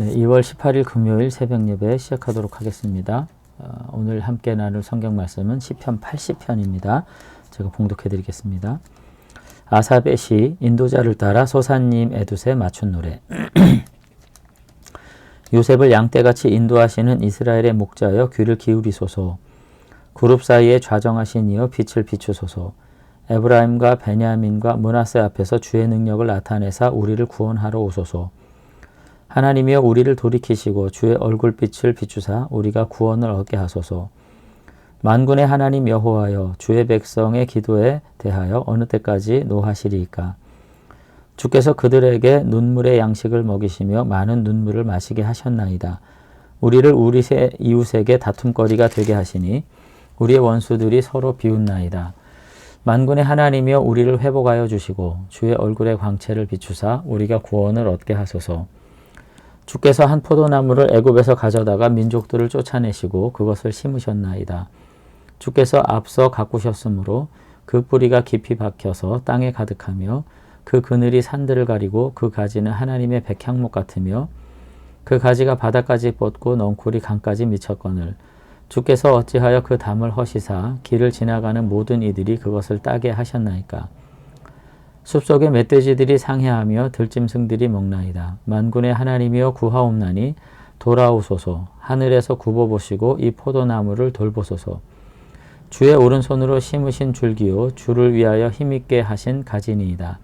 네, 2월 18일 금요일 새벽 예배 시작하도록 하겠습니다. 오늘 함께 나눌 성경 말씀은 시편 80편입니다. 제가 봉독해 드리겠습니다. 아삽의 시 인도자를 따라 소사님 에두세 맞춘 노래. 요셉을 양떼같이 인도하시는 이스라엘의 목자여 귀를 기울이소서. 그룹 사이에 좌정하신 이여 빛을 비추소서. 에브라임과 베냐민과 므낫세 앞에서 주의 능력을 나타내사 우리를 구원하러 오소서. 하나님이여 우리를 돌이키시고 주의 얼굴빛을 비추사 우리가 구원을 얻게 하소서. 만군의 하나님 여호와여 주의 백성의 기도에 대하여 어느 때까지 노하시리이까. 주께서 그들에게 눈물의 양식을 먹이시며 많은 눈물을 마시게 하셨나이다. 우리를 우리 이웃에게 다툼거리가 되게 하시니 우리의 원수들이 서로 비웃나이다. 만군의 하나님이여 우리를 회복하여 주시고 주의 얼굴의 광채를 비추사 우리가 구원을 얻게 하소서. 주께서 한 포도나무를 애굽에서 가져다가 민족들을 쫓아내시고 그것을 심으셨나이다. 주께서 앞서 가꾸셨으므로 그 뿌리가 깊이 박혀서 땅에 가득하며 그 그늘이 산들을 가리고 그 가지는 하나님의 백향목 같으며 그 가지가 바다까지 뻗고 넝쿨이 강까지 미쳤거늘 주께서 어찌하여 그 담을 허시사 길을 지나가는 모든 이들이 그것을 따게 하셨나이까. 숲속의 멧돼지들이 상해하며 들짐승들이 먹나이다. 만군의 하나님이여 구하옵나니 돌아오소서. 하늘에서 굽어보시고 이 포도나무를 돌보소서. 주의 오른손으로 심으신 줄기요 주를 위하여 힘있게 하신 가지니이다.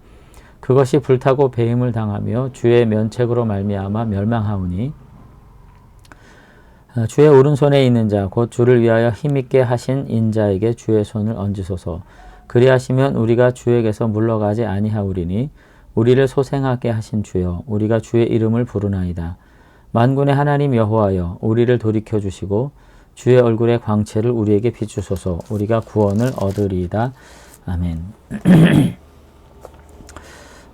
그것이 불타고 배임을 당하며 주의 면책으로 말미암아 멸망하오니 주의 오른손에 있는 자 곧 주를 위하여 힘있게 하신 인자에게 주의 손을 얹으소서. 그리하시면 우리가 주에게서 물러가지 아니하오리니 우리를 소생하게 하신 주여 우리가 주의 이름을 부르나이다. 만군의 하나님 여호와여 우리를 돌이켜 주시고 주의 얼굴의 광채를 우리에게 비추소서. 우리가 구원을 얻으리이다. 아멘.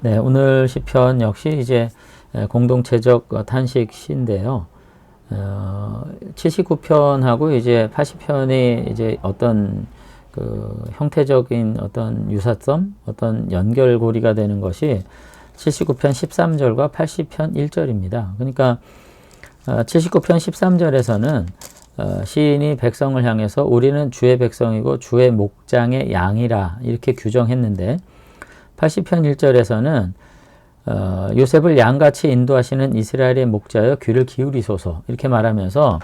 네, 오늘 시편 역시 이제 공동체적 탄식 시인데요. 79편하고 이제 80편이 이제 어떤 그 형태적인 어떤 유사점, 어떤 연결고리가 되는 것이 79편 13절과 80편 1절입니다. 그러니까 79편 13절에서는 시인이 백성을 향해서 우리는 주의 백성이고 주의 목장의 양이라 이렇게 규정했는데 80편 1절에서는 요셉을 양같이 인도하시는 이스라엘의 목자여 귀를 기울이소서 이렇게 말하면서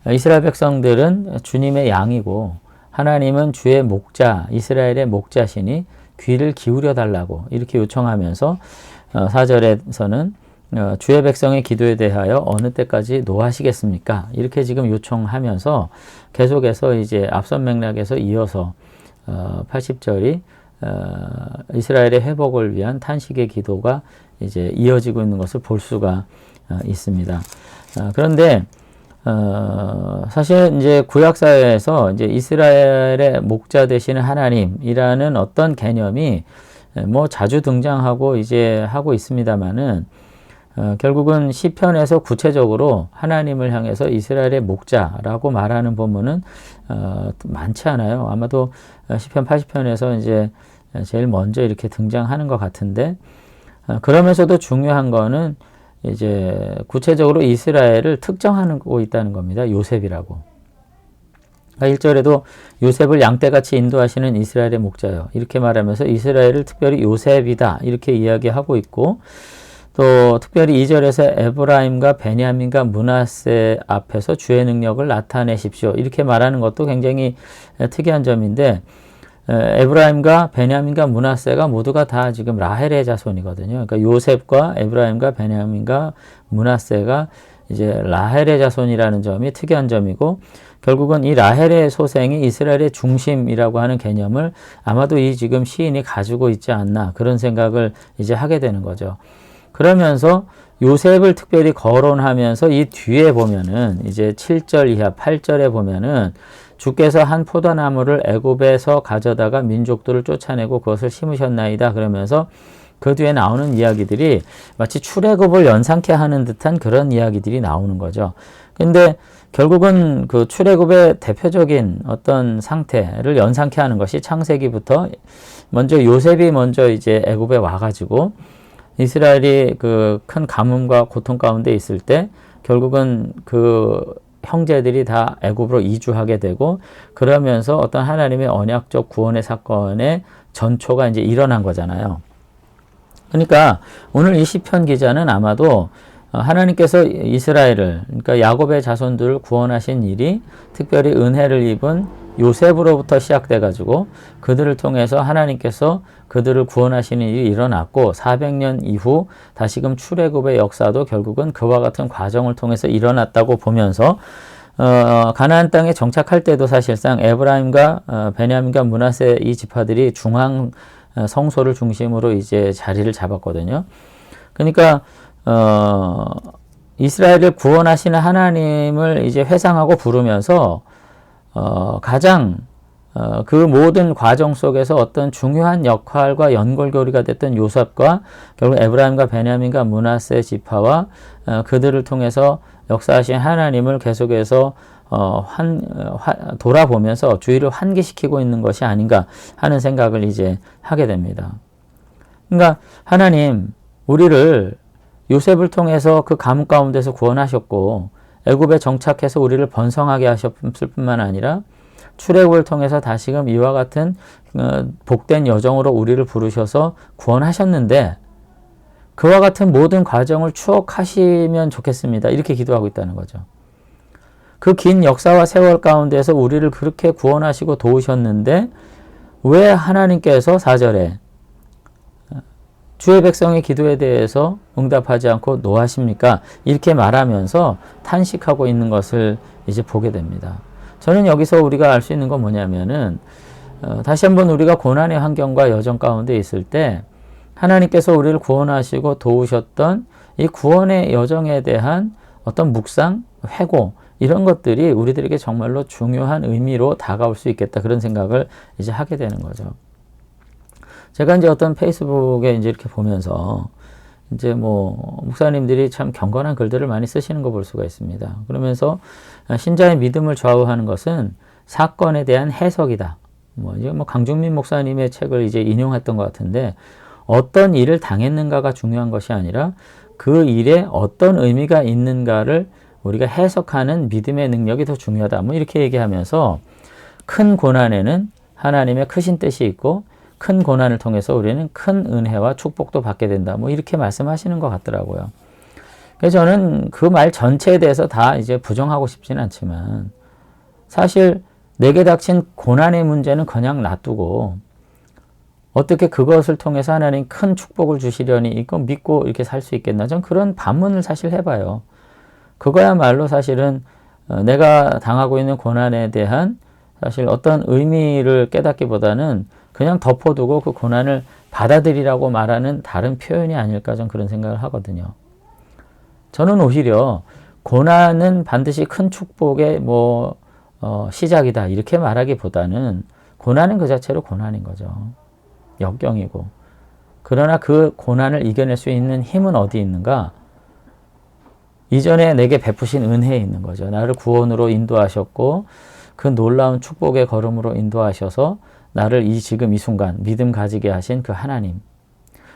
이스라엘 백성들은 주님의 양이고 하나님은 주의 목자, 이스라엘의 목자시니 귀를 기울여 달라고 이렇게 요청하면서 4절에서는 주의 백성의 기도에 대하여 어느 때까지 노하시겠습니까? 이렇게 지금 요청하면서 계속해서 이제 앞선 맥락에서 이어서 80절이 이스라엘의 회복을 위한 탄식의 기도가 이제 이어지고 있는 것을 볼 수가 있습니다. 그런데 사실 이제 구약사회에서 이제 이스라엘의 목자 되시는 하나님이라는 어떤 개념이 뭐 자주 등장하고 이제 하고 있습니다만은 결국은 시편에서 구체적으로 하나님을 향해서 이스라엘의 목자라고 말하는 본문은 많지 않아요. 아마도 시편 80편에서 이제 제일 먼저 이렇게 등장하는 것 같은데 그러면서도 중요한 거는 이제 구체적으로 이스라엘을 특정하고 있다는 겁니다. 요셉이라고. 1절에도 요셉을 양떼같이 인도하시는 이스라엘의 목자요. 이렇게 말하면서 이스라엘을 특별히 요셉이다. 이렇게 이야기하고 있고 또 특별히 2절에서 에브라임과 베냐민과 므낫세 앞에서 주의 능력을 나타내십시오. 이렇게 말하는 것도 굉장히 특이한 점인데 에브라임과 베냐민과 므낫세가 모두가 다 지금 라헬의 자손이거든요. 그러니까 요셉과 에브라임과 베냐민과 므낫세가 이제 라헬의 자손이라는 점이 특이한 점이고 결국은 이 라헬의 소생이 이스라엘의 중심이라고 하는 개념을 아마도 이 지금 시인이 가지고 있지 않나 그런 생각을 이제 하게 되는 거죠. 그러면서 요셉을 특별히 거론하면서 이 뒤에 보면은 이제 7절 이하 8절에 보면은 주께서 한 포도나무를 애굽에서 가져다가 민족들을 쫓아내고 그것을 심으셨나이다 그러면서 그 뒤에 나오는 이야기들이 마치 출애굽을 연상케 하는 듯한 그런 이야기들이 나오는 거죠. 근데 결국은 그 출애굽의 대표적인 어떤 상태를 연상케 하는 것이 창세기부터 먼저 요셉이 먼저 이제 애굽에 와가지고 이스라엘이 그 큰 가뭄과 고통 가운데 있을 때 결국은 그 형제들이 다 애굽으로 이주하게 되고 그러면서 어떤 하나님의 언약적 구원의 사건의 전초가 이제 일어난 거잖아요. 그러니까 오늘 이 시편 기자는 아마도 하나님께서 이스라엘을, 그러니까 야곱의 자손들을 구원하신 일이 특별히 은혜를 입은 요셉으로부터 시작돼 가지고 그들을 통해서 하나님께서 그들을 구원하시는 일이 일어났고 400년 이후 다시금 출애굽의 역사도 결국은 그와 같은 과정을 통해서 일어났다고 보면서 가나안 땅에 정착할 때도 사실상 에브라임과 베냐민과 므낫세 이 지파들이 중앙 성소를 중심으로 이제 자리를 잡았거든요. 그러니까 이스라엘을 구원하시는 하나님을 이제 회상하고 부르면서 가장 그 모든 과정 속에서 어떤 중요한 역할과 연결고리가 됐던 요셉과 결국 에브라임과 베냐민과 므낫세 지파와 그들을 통해서 역사하신 하나님을 계속해서 돌아보면서 주의를 환기시키고 있는 것이 아닌가 하는 생각을 이제 하게 됩니다. 그러니까 하나님 우리를 요셉을 통해서 그 가뭄 가운데서 구원하셨고 애굽에 정착해서 우리를 번성하게 하셨을 뿐만 아니라 출애굽을 통해서 다시금 이와 같은 복된 여정으로 우리를 부르셔서 구원하셨는데 그와 같은 모든 과정을 추억하시면 좋겠습니다. 이렇게 기도하고 있다는 거죠. 그 긴 역사와 세월 가운데서 우리를 그렇게 구원하시고 도우셨는데 왜 하나님께서 4절에 주의 백성의 기도에 대해서 응답하지 않고 노하십니까? 이렇게 말하면서 탄식하고 있는 것을 이제 보게 됩니다. 저는 여기서 우리가 알 수 있는 건 뭐냐면은 다시 한번 우리가 고난의 환경과 여정 가운데 있을 때 하나님께서 우리를 구원하시고 도우셨던 이 구원의 여정에 대한 어떤 묵상, 회고 이런 것들이 우리들에게 정말로 중요한 의미로 다가올 수 있겠다 그런 생각을 이제 하게 되는 거죠. 제가 이제 어떤 페이스북에 이제 이렇게 보면서 이제 뭐 목사님들이 참 경건한 글들을 많이 쓰시는 거 볼 수가 있습니다. 그러면서 신자의 믿음을 좌우하는 것은 사건에 대한 해석이다. 이제 강중민 목사님의 책을 이제 인용했던 것 같은데 어떤 일을 당했는가가 중요한 것이 아니라 그 일에 어떤 의미가 있는가를 우리가 해석하는 믿음의 능력이 더 중요하다. 이렇게 얘기하면서 큰 고난에는 하나님의 크신 뜻이 있고 큰 고난을 통해서 우리는 큰 은혜와 축복도 받게 된다. 이렇게 말씀하시는 것 같더라고요. 그래서 저는 그 말 전체에 대해서 다 이제 부정하고 싶지는 않지만 사실 내게 닥친 고난의 문제는 그냥 놔두고 어떻게 그것을 통해서 하나님 큰 축복을 주시려니 이거 믿고 이렇게 살 수 있겠나? 전 그런 반문을 사실 해봐요. 그거야말로 사실은 내가 당하고 있는 고난에 대한 사실 어떤 의미를 깨닫기보다는 그냥 덮어두고 그 고난을 받아들이라고 말하는 다른 표현이 아닐까 전 그런 생각을 하거든요. 저는 오히려 고난은 반드시 큰 축복의 시작이다 이렇게 말하기보다는 고난은 그 자체로 고난인 거죠. 역경이고. 그러나 그 고난을 이겨낼 수 있는 힘은 어디 있는가? 이전에 내게 베푸신 은혜에 있는 거죠. 나를 구원으로 인도하셨고 그 놀라운 축복의 걸음으로 인도하셔서 나를 지금 이 순간 믿음 가지게 하신 그 하나님.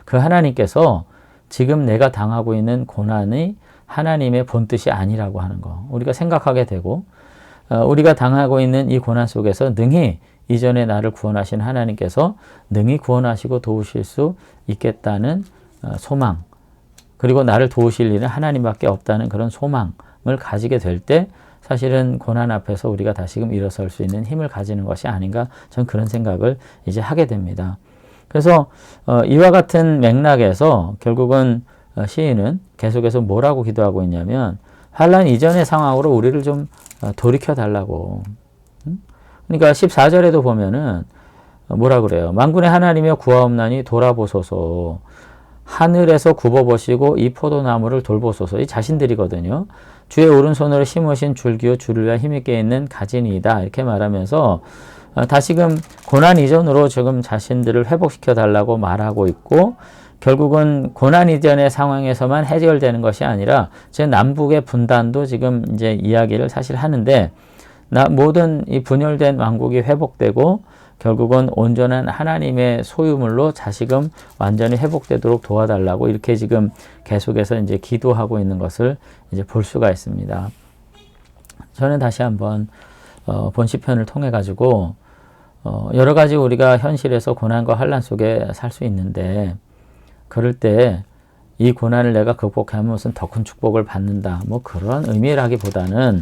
그 하나님께서 지금 내가 당하고 있는 고난이 하나님의 본뜻이 아니라고 하는 거. 우리가 생각하게 되고 우리가 당하고 있는 이 고난 속에서 능히 이전에 나를 구원하신 하나님께서 능히 구원하시고 도우실 수 있겠다는 소망. 그리고 나를 도우실 일은 하나님밖에 없다는 그런 소망을 가지게 될 때 사실은 고난 앞에서 우리가 다시금 일어설 수 있는 힘을 가지는 것이 아닌가 저는 그런 생각을 이제 하게 됩니다. 그래서 이와 같은 맥락에서 결국은 시인은 계속해서 뭐라고 기도하고 있냐면 환란 이전의 상황으로 우리를 좀 돌이켜 달라고. 그러니까 14절에도 보면은 뭐라 그래요? 만군의 하나님이여 구하옵나니 돌아보소서. 하늘에서 굽어보시고 이 포도나무를 돌보소서. 이 자신들이거든요. 주의 오른손으로 심으신 줄기요 주를 위하여 힘있게 있는 가지니이다. 이렇게 말하면서 다시금 고난 이전으로 지금 자신들을 회복시켜 달라고 말하고 있고 결국은 고난 이전의 상황에서만 해결되는 것이 아니라 제 남북의 분단도 지금 이제 이야기를 사실 하는데 모든 이 분열된 왕국이 회복되고 결국은 온전한 하나님의 소유물로 다시금 완전히 회복되도록 도와달라고 이렇게 지금 계속해서 이제 기도하고 있는 것을 이제 볼 수가 있습니다. 저는 다시 한번 본 시편을 통해 가지고 여러 가지 우리가 현실에서 고난과 환난 속에 살 수 있는데 그럴 때 이 고난을 내가 극복하면 무슨 더 큰 축복을 받는다. 뭐 그런 의미라기보다는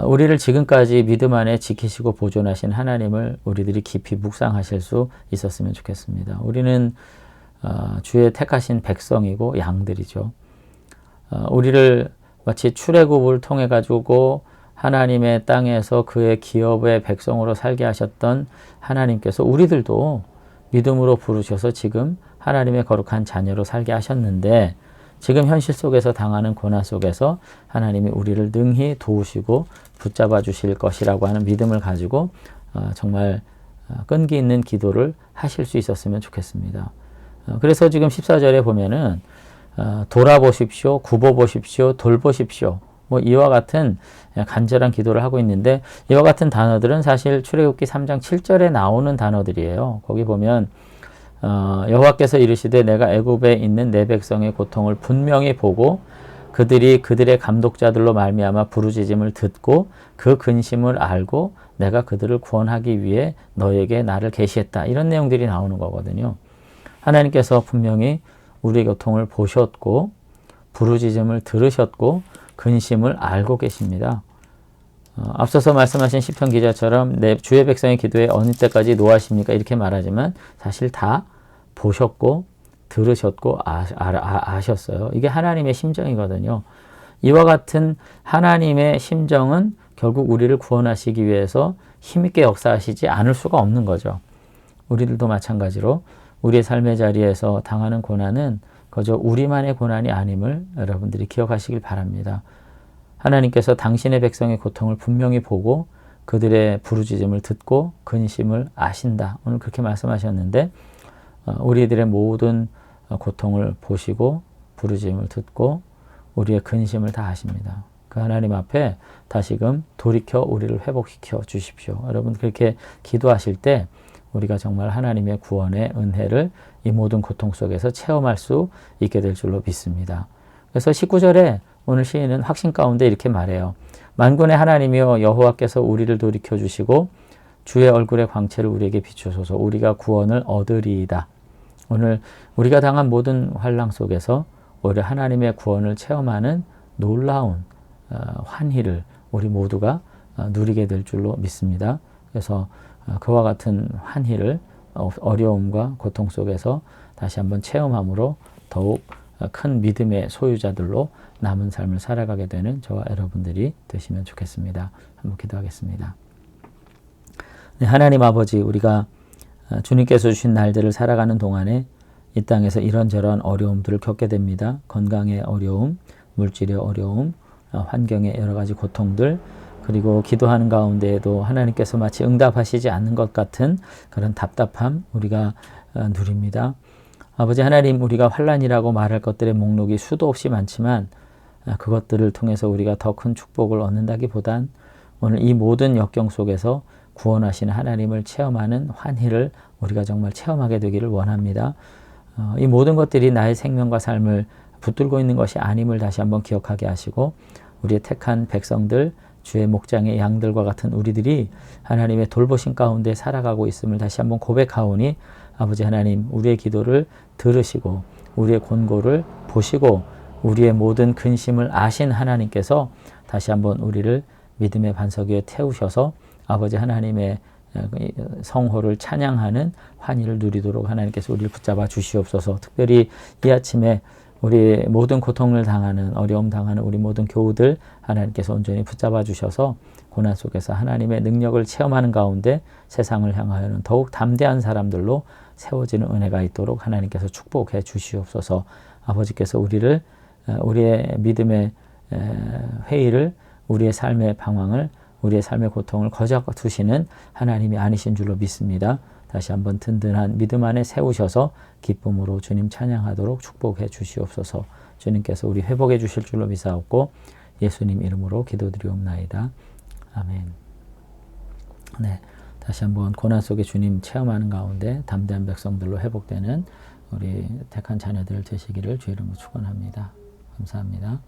우리를 지금까지 믿음 안에 지키시고 보존하신 하나님을 우리들이 깊이 묵상하실 수 있었으면 좋겠습니다. 우리는 주의 택하신 백성이고 양들이죠. 우리를 마치 출애굽을 통해 가지고 하나님의 땅에서 그의 기업의 백성으로 살게 하셨던 하나님께서 우리들도 믿음으로 부르셔서 지금 하나님의 거룩한 자녀로 살게 하셨는데 지금 현실 속에서 당하는 고난 속에서 하나님이 우리를 능히 도우시고 붙잡아 주실 것이라고 하는 믿음을 가지고 정말 끈기 있는 기도를 하실 수 있었으면 좋겠습니다. 그래서 지금 14절에 보면은 돌아보십시오, 굽어보십시오, 돌보십시오. 뭐 이와 같은 간절한 기도를 하고 있는데 이와 같은 단어들은 사실 출애굽기 3장 7절에 나오는 단어들이에요. 거기 보면 여호와께서 이르시되 내가 애굽에 있는 내 백성의 고통을 분명히 보고 그들이 그들의 감독자들로 말미암아 부르짖음을 듣고 그 근심을 알고 내가 그들을 구원하기 위해 너에게 나를 계시했다. 이런 내용들이 나오는 거거든요. 하나님께서 분명히 우리의 고통을 보셨고 부르짖음을 들으셨고 근심을 알고 계십니다. 앞서서 말씀하신 시편 기자처럼 내 주의 백성의 기도에 어느 때까지 노하십니까? 이렇게 말하지만 사실 다 보셨고 들으셨고 아셨어요. 이게 하나님의 심정이거든요. 이와 같은 하나님의 심정은 결국 우리를 구원하시기 위해서 힘있게 역사하시지 않을 수가 없는 거죠. 우리들도 마찬가지로 우리의 삶의 자리에서 당하는 고난은 그저 우리만의 고난이 아님을 여러분들이 기억하시길 바랍니다. 하나님께서 당신의 백성의 고통을 분명히 보고 그들의 부르짖음을 듣고 근심을 아신다. 오늘 그렇게 말씀하셨는데 우리들의 모든 고통을 보시고 부르짖음을 듣고 우리의 근심을 다 아십니다. 그 하나님 앞에 다시금 돌이켜 우리를 회복시켜 주십시오. 여러분 그렇게 기도하실 때 우리가 정말 하나님의 구원의 은혜를 이 모든 고통 속에서 체험할 수 있게 될 줄로 믿습니다. 그래서 19절에 오늘 시인은 확신 가운데 이렇게 말해요. 만군의 하나님이여 여호와께서 우리를 돌이켜 주시고 주의 얼굴의 광채를 우리에게 비추소서. 우리가 구원을 얻으리이다. 오늘 우리가 당한 모든 환난 속에서 오히려 하나님의 구원을 체험하는 놀라운 환희를 우리 모두가 누리게 될 줄로 믿습니다. 그래서 그와 같은 환희를 어려움과 고통 속에서 다시 한번 체험함으로 더욱 큰 믿음의 소유자들로 남은 삶을 살아가게 되는 저와 여러분들이 되시면 좋겠습니다. 한번 기도하겠습니다. 네, 하나님 아버지, 우리가 주님께서 주신 날들을 살아가는 동안에 이 땅에서 이런저런 어려움들을 겪게 됩니다. 건강의 어려움, 물질의 어려움, 환경의 여러 가지 고통들, 그리고 기도하는 가운데에도 하나님께서 마치 응답하시지 않는 것 같은 그런 답답함 우리가 누립니다. 아버지 하나님, 우리가 환난이라고 말할 것들의 목록이 수도 없이 많지만 그것들을 통해서 우리가 더 큰 축복을 얻는다기보단 오늘 이 모든 역경 속에서 구원하시는 하나님을 체험하는 환희를 우리가 정말 체험하게 되기를 원합니다. 이 모든 것들이 나의 생명과 삶을 붙들고 있는 것이 아님을 다시 한번 기억하게 하시고 우리의 택한 백성들, 주의 목장의 양들과 같은 우리들이 하나님의 돌보심 가운데 살아가고 있음을 다시 한번 고백하오니 아버지 하나님, 우리의 기도를 들으시고 우리의 권고를 보시고 우리의 모든 근심을 아신 하나님께서 다시 한번 우리를 믿음의 반석 위에 태우셔서 아버지 하나님의 성호를 찬양하는 환희를 누리도록 하나님께서 우리를 붙잡아 주시옵소서. 특별히 이 아침에 우리 모든 고통을 당하는, 어려움 당하는 우리 모든 교우들 하나님께서 온전히 붙잡아 주셔서 고난 속에서 하나님의 능력을 체험하는 가운데 세상을 향하여는 더욱 담대한 사람들로 세워지는 은혜가 있도록 하나님께서 축복해 주시옵소서. 아버지께서 우리를, 우리의 믿음의 회의를, 우리의 삶의 방황을, 우리의 삶의 고통을 거저가 두시는 하나님이 아니신 줄로 믿습니다. 다시 한번 든든한 믿음 안에 세우셔서 기쁨으로 주님 찬양하도록 축복해 주시옵소서. 주님께서 우리 회복해 주실 줄로 믿사옵고 예수님 이름으로 기도드리옵나이다. 아멘. 네, 다시 한번 고난 속에 주님 체험하는 가운데 담대한 백성들로 회복되는 우리 택한 자녀들 되시기를 주의 이름으로 축원합니다. 감사합니다.